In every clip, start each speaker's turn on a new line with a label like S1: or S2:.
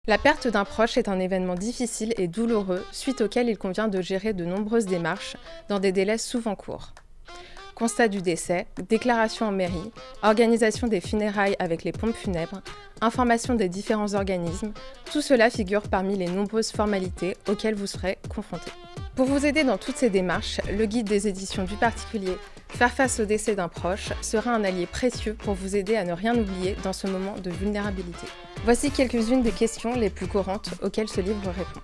S1: La perte d'un proche est un événement difficile et douloureux suite auquel il convient de gérer de nombreuses démarches dans des délais souvent courts. Constat du décès, déclaration en mairie, organisation des funérailles avec les pompes funèbres, information des différents organismes, tout cela figure parmi les nombreuses formalités auxquelles vous serez confrontés. Pour vous aider dans toutes ces démarches, le guide des éditions du particulier Faire face au décès d'un proche sera un allié précieux pour vous aider à ne rien oublier dans ce moment de vulnérabilité. Voici quelques-unes des questions les plus courantes auxquelles ce livre répond.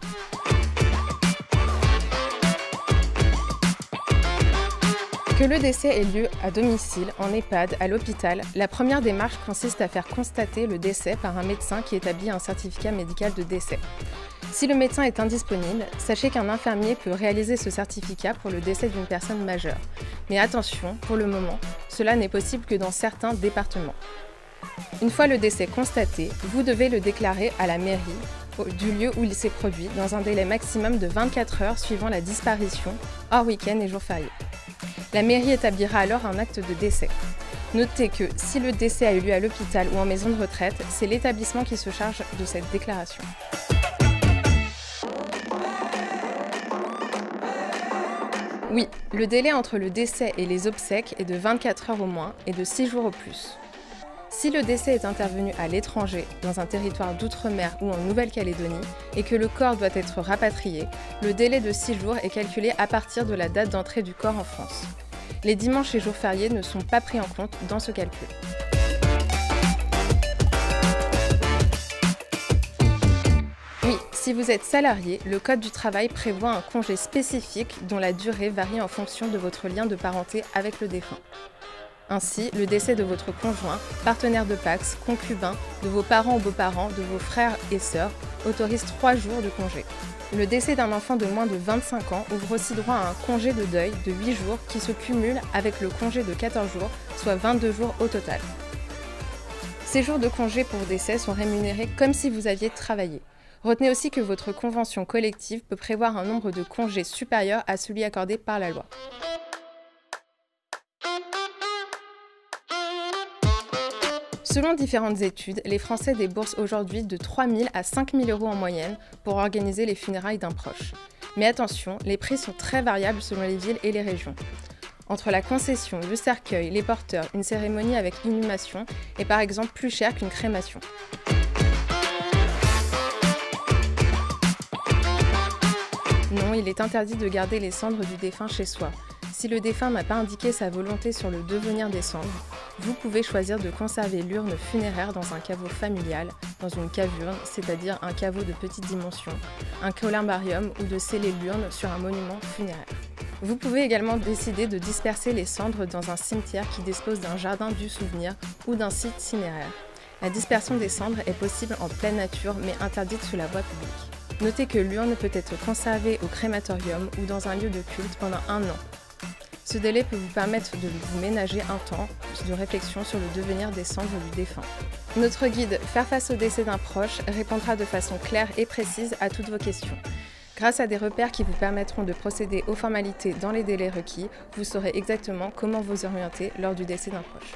S1: Que le décès ait lieu à domicile, en EHPAD, à l'hôpital, la première démarche consiste à faire constater le décès par un médecin qui établit un certificat médical de décès. Si le médecin est indisponible, sachez qu'un infirmier peut réaliser ce certificat pour le décès d'une personne majeure. Mais attention, pour le moment, cela n'est possible que dans certains départements. Une fois le décès constaté, vous devez le déclarer à la mairie du lieu où il s'est produit dans un délai maximum de 24 heures suivant la disparition, hors week-end et jours fériés. La mairie établira alors un acte de décès. Notez que si le décès a eu lieu à l'hôpital ou en maison de retraite, c'est l'établissement qui se charge de cette déclaration. Oui, le délai entre le décès et les obsèques est de 24 heures au moins et de 6 jours au plus. Si le décès est intervenu à l'étranger, dans un territoire d'outre-mer ou en Nouvelle-Calédonie, et que le corps doit être rapatrié, le délai de 6 jours est calculé à partir de la date d'entrée du corps en France. Les dimanches et jours fériés ne sont pas pris en compte dans ce calcul. Oui, si vous êtes salarié, le Code du travail prévoit un congé spécifique dont la durée varie en fonction de votre lien de parenté avec le défunt. Ainsi, le décès de votre conjoint, partenaire de Pacs, concubin, de vos parents ou beaux-parents, de vos frères et sœurs autorise 3 jours de congé. Le décès d'un enfant de moins de 25 ans ouvre aussi droit à un congé de deuil de 8 jours qui se cumule avec le congé de 14 jours, soit 22 jours au total. Ces jours de congé pour décès sont rémunérés comme si vous aviez travaillé. Retenez aussi que votre convention collective peut prévoir un nombre de congés supérieur à celui accordé par la loi. Selon différentes études, les Français déboursent aujourd'hui de 3 000 à 5 000 € en moyenne pour organiser les funérailles d'un proche. Mais attention, les prix sont très variables selon les villes et les régions. Entre la concession, le cercueil, les porteurs, une cérémonie avec inhumation est par exemple plus chère qu'une crémation. Non, il est interdit de garder les cendres du défunt chez soi. Si le défunt n'a pas indiqué sa volonté sur le devenir des cendres, vous pouvez choisir de conserver l'urne funéraire dans un caveau familial, dans une cavurne, c'est-à-dire un caveau de petite dimension, un columbarium ou de sceller l'urne sur un monument funéraire. Vous pouvez également décider de disperser les cendres dans un cimetière qui dispose d'un jardin du souvenir ou d'un site cinéraire. La dispersion des cendres est possible en pleine nature mais interdite sous la voie publique. Notez que l'urne peut être conservée au crématorium ou dans un lieu de culte pendant 1 an. Ce délai peut vous permettre de vous ménager un temps de réflexion sur le devenir des cendres du défunt. Notre guide Faire face au décès d'un proche répondra de façon claire et précise à toutes vos questions. Grâce à des repères qui vous permettront de procéder aux formalités dans les délais requis, vous saurez exactement comment vous orienter lors du décès d'un proche.